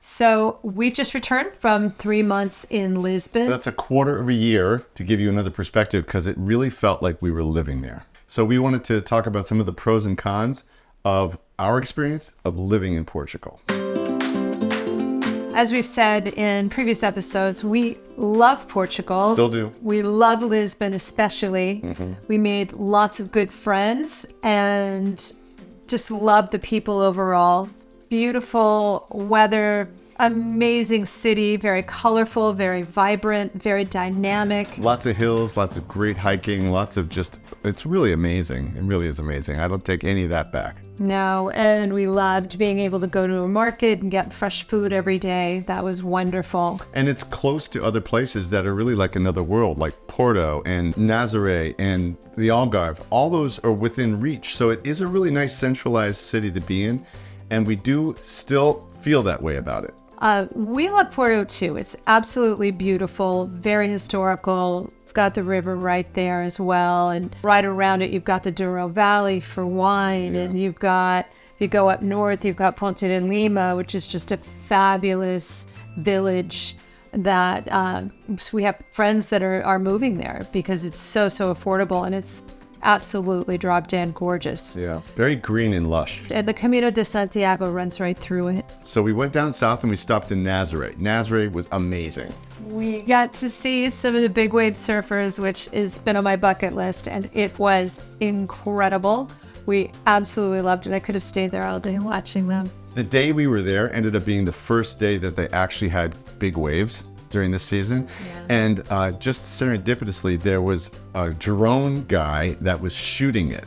So we've just returned from 3 months in Lisbon. That's a quarter of a year to give you another perspective because it really felt like we were living there. So we wanted to talk about some of the pros and cons of our experience of living in Portugal. As we've said in previous episodes, we love Portugal. Still do. We love Lisbon especially. We made lots of good friends and just love the people overall. Beautiful weather, amazing city, very colorful, very vibrant, very dynamic. Lots of hills, lots of great hiking, it's really amazing. It really is amazing. I don't take any of that back. No, and we loved being able to go to a market and get fresh food every day. That was wonderful. And it's close to other places that are really like another world, like Porto and Nazaré and the Algarve. All those are within reach. So it is a really nice centralized city to be in. And we do still feel that way about it. We love Porto too. It's absolutely beautiful, very historical. It's got the river right there as well. And right around it, you've got the Douro Valley for wine. Yeah. And if you go up north, you've got Ponte de Lima, which is just a fabulous village that we have friends that are moving there because it's so affordable and it's absolutely drop dead gorgeous. Yeah, very green and lush. And the Camino de Santiago runs right through it. So we went down south and we stopped in Nazaré. Nazaré was amazing. We got to see some of the big wave surfers, which has been on my bucket list, and it was incredible. We absolutely loved it. I could have stayed there all day watching them. The day we were there ended up being the first day that they actually had big waves during this season. Yeah. And just serendipitously, there was a drone guy that was shooting it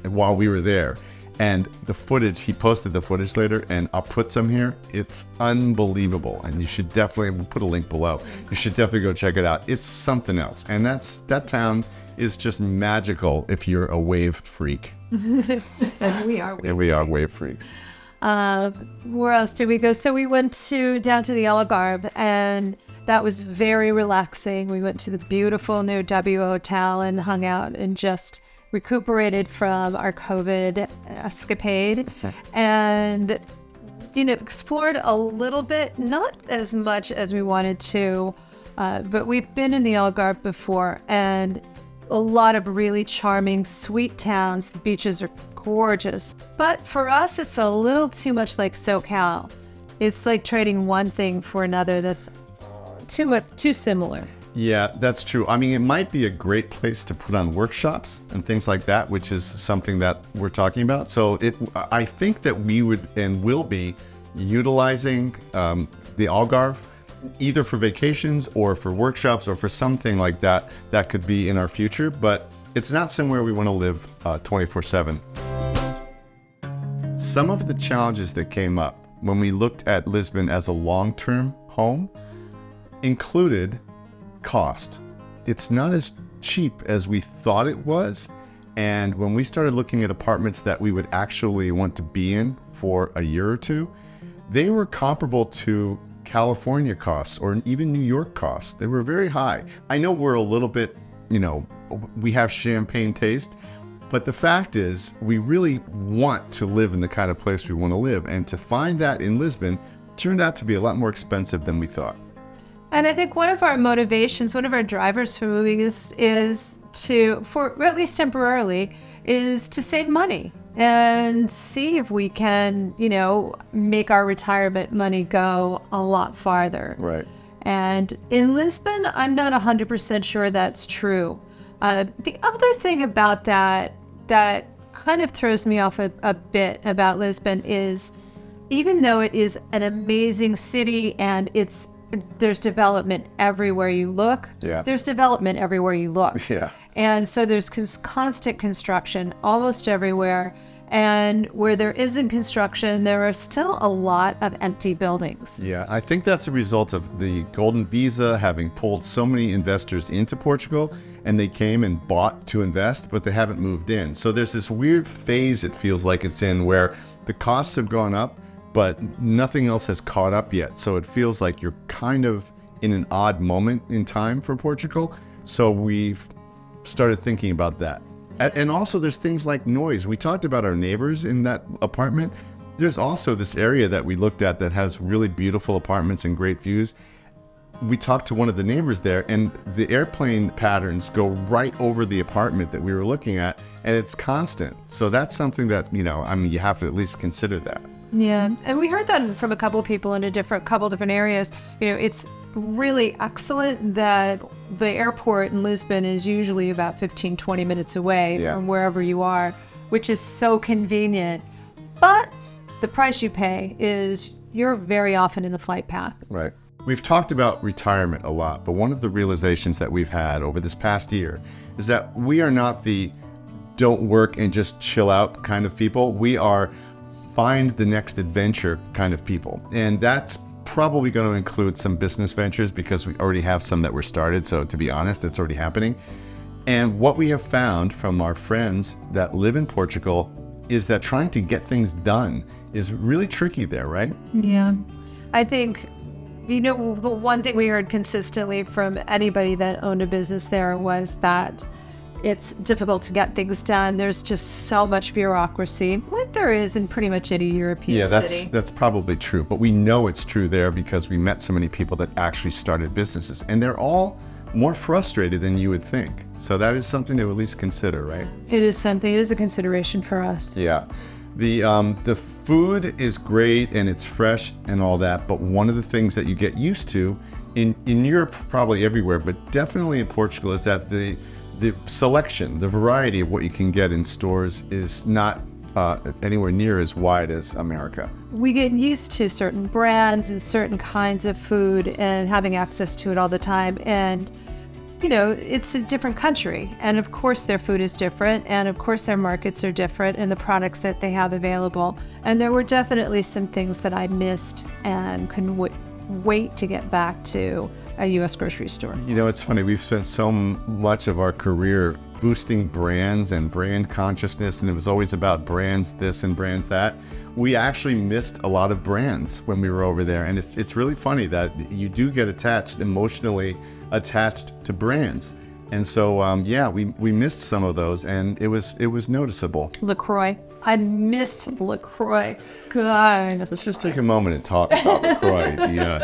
while we were there. And the footage, he posted the footage later, and I'll put some here. It's unbelievable. And you should definitely, we'll put a link below. You should definitely go check it out. It's something else. And that town is just magical if you're a wave freak. And we are. And we are wave freaks. Where else did we go? So we went down to the Algarve, and that was very relaxing. We went to the beautiful new W Hotel and hung out and just recuperated from our COVID escapade and, explored a little bit, not as much as we wanted to, but we've been in the Algarve before and a lot of really charming, sweet towns. The beaches are gorgeous. But for us, it's a little too much like SoCal. It's like trading one thing for another that's too similar. Yeah, that's true. I mean, it might be a great place to put on workshops and things like that, which is something that we're talking about. So I think that we would and will be utilizing the Algarve either for vacations or for workshops or for something like that that could be in our future, but it's not somewhere we want to live 24/7. Some of the challenges that came up when we looked at Lisbon as a long-term home included cost. It's not as cheap as we thought it was. And when we started looking at apartments that we would actually want to be in for a year or two, they were comparable to California costs or even New York costs. They were very high. I know we're a little bit, we have champagne taste, but the fact is we really want to live in the kind of place we want to live. And to find that in Lisbon turned out to be a lot more expensive than we thought. And I think one of our motivations, one of our drivers for moving is to, for at least temporarily, is to save money and see if we can, make our retirement money go a lot farther. Right. And in Lisbon, I'm not 100% sure that's true. The other thing about that kind of throws me off a bit about Lisbon is, even though it is an amazing city and there's development everywhere you look. Yeah. There's development everywhere you look. Yeah. And so there's constant construction almost everywhere. And where there isn't construction, there are still a lot of empty buildings. Yeah, I think that's a result of the Golden Visa having pulled so many investors into Portugal, and they came and bought to invest, but they haven't moved in. So there's this weird phase it feels like it's in where the costs have gone up, but nothing else has caught up yet. So it feels like you're kind of in an odd moment in time for Portugal. So we've started thinking about that. And also there's things like noise. We talked about our neighbors in that apartment. There's also this area that we looked at that has really beautiful apartments and great views. We talked to one of the neighbors there, and the airplane patterns go right over the apartment that we were looking at, and it's constant. So that's something that, you have to at least consider that. Yeah, and we heard that from a couple of people in a couple different areas. It's really excellent that the airport in Lisbon is usually about 15, 20 minutes away from wherever you are, which is so convenient. But the price you pay is you're very often in the flight path. Right. We've talked about retirement a lot, but one of the realizations that we've had over this past year is that we are not the don't work and just chill out kind of people. We are find the next adventure kind of people. And that's probably going to include some business ventures because we already have some that were started. So to be honest, it's already happening. And what we have found from our friends that live in Portugal is that trying to get things done is really tricky there, right? Yeah. I think, the one thing we heard consistently from anybody that owned a business there was that it's difficult to get things done. There's just so much bureaucracy, like there is in pretty much any European city. Yeah, that's probably true. But we know it's true there because we met so many people that actually started businesses, and they're all more frustrated than you would think. So that is something to at least consider, right? It is something. It is a consideration for us. Yeah. The food is great and it's fresh and all that, but one of the things that you get used to in Europe, probably everywhere, but definitely in Portugal, is that the selection, the variety of what you can get in stores is not anywhere near as wide as America. We get used to certain brands and certain kinds of food and having access to it all the time. And, it's a different country. And of course their food is different. And of course their markets are different and the products that they have available. And there were definitely some things that I missed and couldn't wait to get back to a U.S. grocery store. It's funny. We've spent so much of our career boosting brands and brand consciousness, and it was always about brands this and brands that. We actually missed a lot of brands when we were over there, and it's really funny that you do get emotionally attached to brands. And so, we missed some of those, and it was noticeable. LaCroix. I missed LaCroix. God. Let's just take a moment and talk about LaCroix,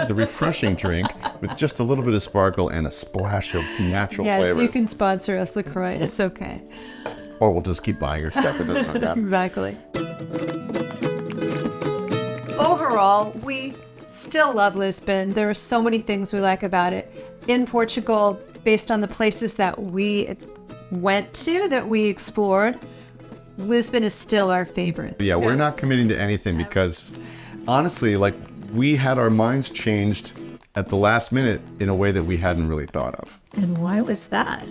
the refreshing drink with just a little bit of sparkle and a splash of natural flavors. Yes, you can sponsor us, LaCroix. It's okay. Or we'll just keep buying your stuff. It doesn't matter. Exactly. Overall, we still love Lisbon. There are so many things we like about it. In Portugal, based on the places that we went to, that we explored, Lisbon is still our favorite. Yeah, we're not committing to anything because honestly, we had our minds changed at the last minute in a way that we hadn't really thought of. And why was that?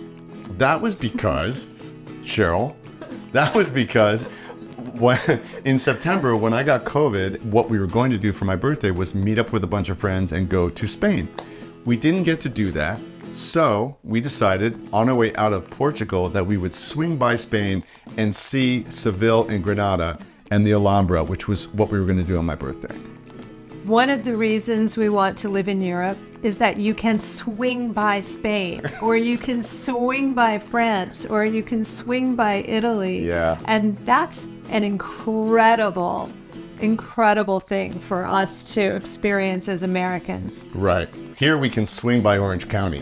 That was because, Cheryl, in September, when I got COVID, what we were going to do for my birthday was meet up with a bunch of friends and go to Spain. We didn't get to do that. So we decided on our way out of Portugal that we would swing by Spain and see Seville and Granada and the Alhambra, which was what we were going to do on my birthday. One of the reasons we want to live in Europe is that you can swing by Spain, or you can swing by France, or you can swing by Italy. Yeah. And that's an incredible thing for us to experience as Americans. Right. Here we can swing by Orange County.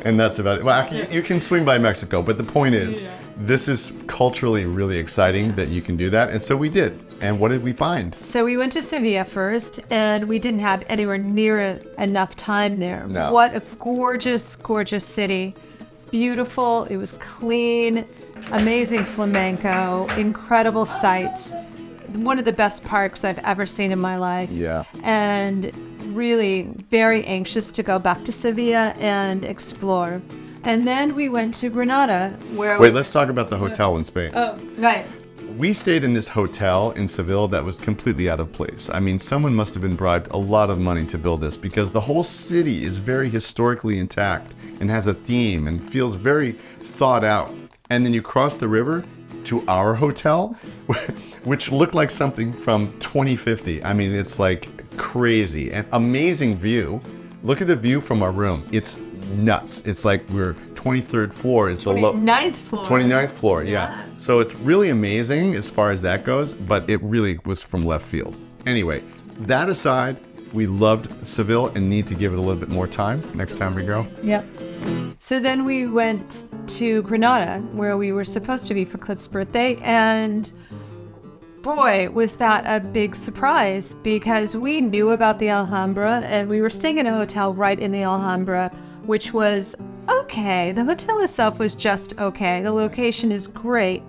And that's about it. Well, you can swing by Mexico, but the point is, this is culturally really exciting that you can do that. And so we did. And what did we find? So we went to Sevilla first, and we didn't have anywhere near enough time there. No. What a gorgeous, gorgeous city. Beautiful. It was clean. Amazing flamenco. Incredible sights. One of the best parks I've ever seen in my life. Yeah. And really very anxious to go back to Sevilla and explore. And then we went to Granada, where... Wait, let's talk about the hotel in Spain. Oh, right. We stayed in this hotel in Seville that was completely out of place. I mean, someone must have been bribed a lot of money to build this because the whole city is very historically intact and has a theme and feels very thought out. And then you cross the river to our hotel, which looked like something from 2050. I mean, it's like crazy and amazing view. Look at the view from our room. It's nuts. It's like we're 23rd floor. It's 29th floor. 29th floor, yeah. So it's really amazing as far as that goes, but it really was from left field. Anyway, that aside, we loved Seville and need to give it a little bit more time next time we go. Yep. So then we went to Granada, where we were supposed to be for Cliff's birthday, and boy, was that a big surprise, because we knew about the Alhambra and we were staying in a hotel right in the Alhambra, which was okay. The hotel itself was just okay. The location is great,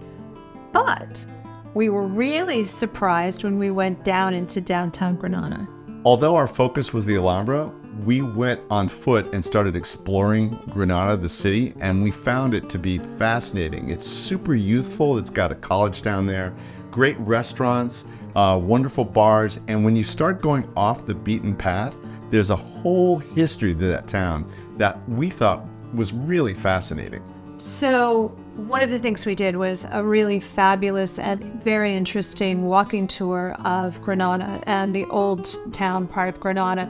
but we were really surprised when we went down into downtown Granada. Although our focus was the Alhambra, we went on foot and started exploring Granada, the city, and we found it to be fascinating. It's super youthful. It's got a college down there, great restaurants, wonderful bars, and when you start going off the beaten path, there's a whole history to that town that we thought was really fascinating. So one of the things we did was a really fabulous and very interesting walking tour of Granada and the old town part of Granada.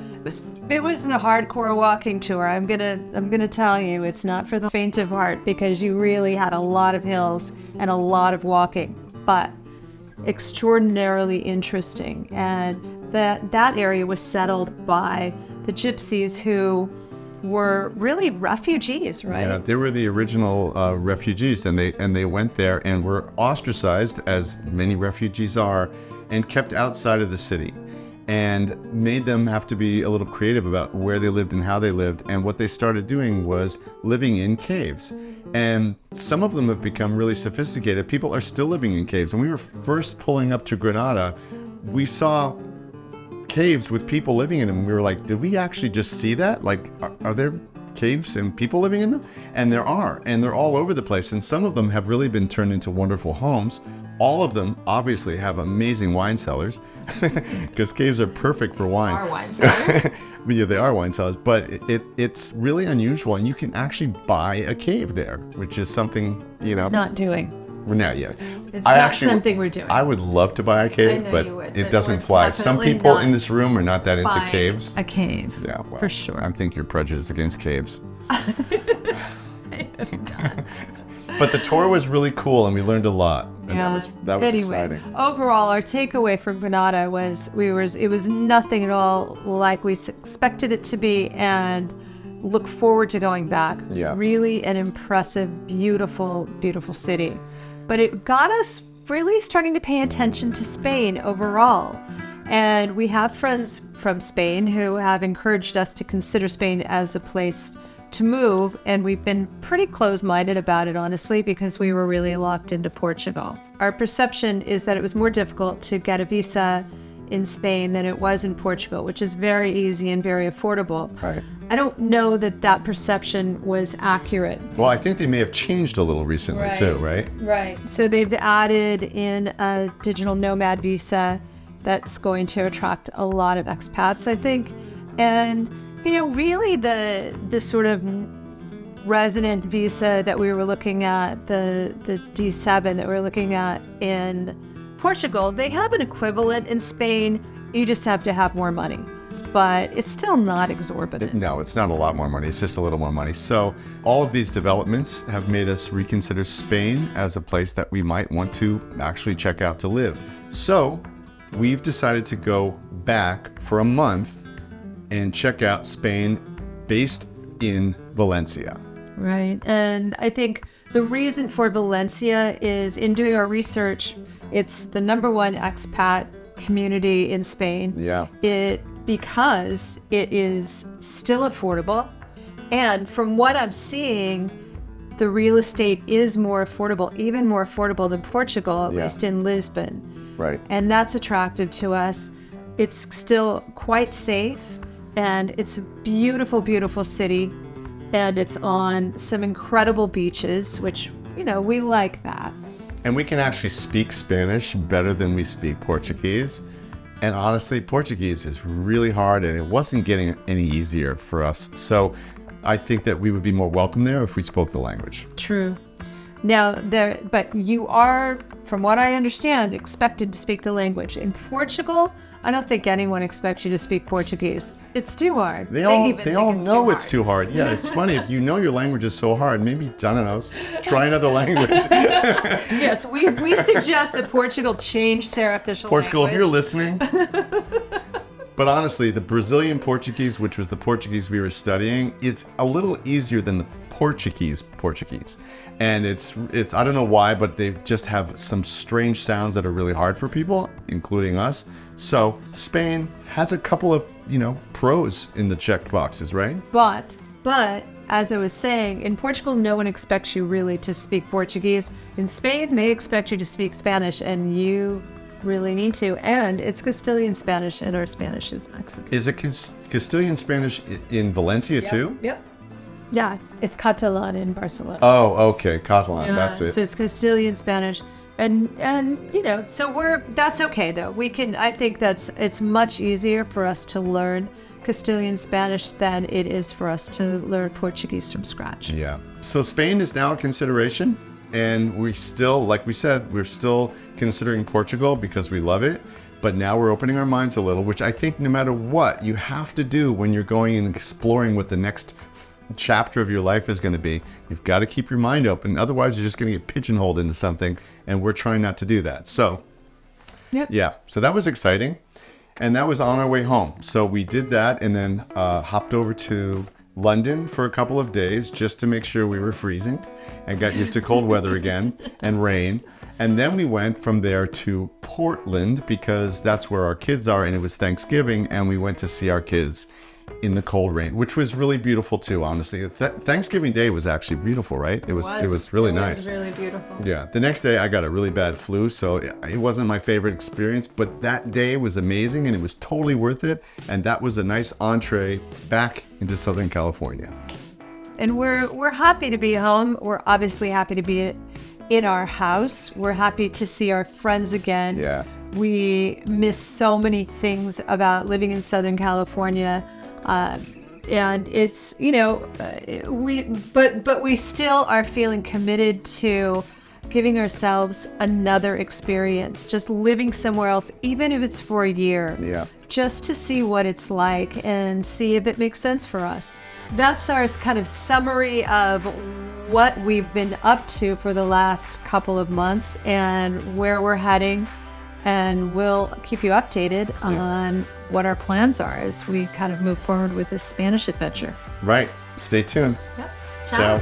It wasn't a hardcore walking tour. I'm gonna tell you, it's not for the faint of heart, because you really had a lot of hills and a lot of walking, but extraordinarily interesting. And that area was settled by the gypsies, who were really refugees, right? Yeah, they were the original refugees, and they went there and were ostracized, as many refugees are, and kept outside of the city, and made them have to be a little creative about where they lived and how they lived. And what they started doing was living in caves. And some of them have become really sophisticated. People are still living in caves. When we were first pulling up to Granada, we saw caves with people living in them. We were like, did we actually just see that? Like, are there caves and people living in them? And there are, and they're all over the place. And some of them have really been turned into wonderful homes. All of them obviously have amazing wine cellars, because caves are perfect for wine. Are wine cellars? Yeah, they are wine cellars, but it's really unusual, and you can actually buy a cave there, which is something, Not doing. We're not yet. It's not something we're doing. I would love to buy a cave, but it doesn't fly. Some people in this room are not that into caves. A cave. Yeah, well, for sure. I think you're prejudiced against caves. But the tour was really cool, and we learned a lot. And that was exciting. Overall, our takeaway from Granada was it was nothing at all like we expected it to be, and look forward to going back. Yeah. Really an impressive, beautiful, beautiful city. But it got us really starting to pay attention to Spain overall. And we have friends from Spain who have encouraged us to consider Spain as a place to move, and we've been pretty close-minded about it, honestly, because we were really locked into Portugal. Our perception is that it was more difficult to get a visa in Spain than it was in Portugal, which is very easy and very affordable. Right. I don't know that perception was accurate. Well, I think they may have changed a little recently too, right? Right. So they've added in a digital nomad visa that's going to attract a lot of expats, I think. And really the sort of resident visa that we were looking at, the D7 that we're looking at in Portugal, they have an equivalent in Spain. You just have to have more money, but it's still not exorbitant. No, it's not a lot more money. It's just a little more money. So all of these developments have made us reconsider Spain as a place that we might want to actually check out to live. So we've decided to go back for a month and check out Spain, based in Valencia. Right. And I think the reason for Valencia is, in doing our research, it's the #1 expat community in Spain. Yeah. Because it is still affordable. And from what I'm seeing, the real estate is more affordable, even more affordable than Portugal, at least in Lisbon. Right. And that's attractive to us. It's still quite safe, and it's a beautiful, beautiful city. And it's on some incredible beaches, which, we like that. And we can actually speak Spanish better than we speak Portuguese. And honestly, Portuguese is really hard, and it wasn't getting any easier for us. So I think that we would be more welcome there if we spoke the language. True. Now, but you are, from what I understand, expected to speak the language. In Portugal, I don't think anyone expects you to speak Portuguese. It's too hard. They all think know it's too hard. Yeah, it's funny. If you know your language is so hard, maybe, I don't know, try another language. Yes, we suggest that Portugal change their official Portugal, language. if you're listening. But honestly, the Brazilian Portuguese, which was the Portuguese we were studying, is a little easier than the Portuguese. And it's I don't know why, but they just have some strange sounds that are really hard for people, including us. So Spain has a couple of, pros in the checked boxes, right? But as I was saying, in Portugal, no one expects you really to speak Portuguese. In Spain, they expect you to speak Spanish, and you really need to. And it's Castilian Spanish, and our Spanish is Mexican. Is it Castilian Spanish in Valencia too? Yep. Yeah, it's Catalan in Barcelona. Oh, okay, Catalan. That's it. So it's Castilian Spanish, and so that's okay though. I think it's much easier for us to learn Castilian Spanish than it is for us to learn Portuguese from scratch. Yeah. So Spain is now a consideration, and we still, like we said, we're still considering Portugal because we love it. But now we're opening our minds a little, which I think no matter what you have to do when you're going and exploring what the next chapter of your life is going to be, you've got to keep your mind open. Otherwise, you're just going to get pigeonholed into something, and we're trying not to do that. So, yeah, so that was exciting, and that was on our way home. So we did that, and then hopped over to London for a couple of days just to make sure we were freezing, and got used to cold weather again and rain. And then we went from there to Portland because that's where our kids are, and it was Thanksgiving, and we went to see our kids in the cold rain, which was really beautiful too, honestly. Thanksgiving Day was actually beautiful, right? It was really nice. It was really beautiful. Yeah. The next day I got a really bad flu, so it wasn't my favorite experience, but that day was amazing and it was totally worth it. And that was a nice entree back into Southern California. And we're happy to be home. We're obviously happy to be in our house. We're happy to see our friends again. Yeah. We miss so many things about living in Southern California. And it's, but we still are feeling committed to giving ourselves another experience, just living somewhere else, even if it's for a year, just to see what it's like and see if it makes sense for us. That's our kind of summary of what we've been up to for the last couple of months and where we're heading. And we'll keep you updated on what our plans are as we kind of move forward with this Spanish adventure. Right. Stay tuned. Yep. Ciao.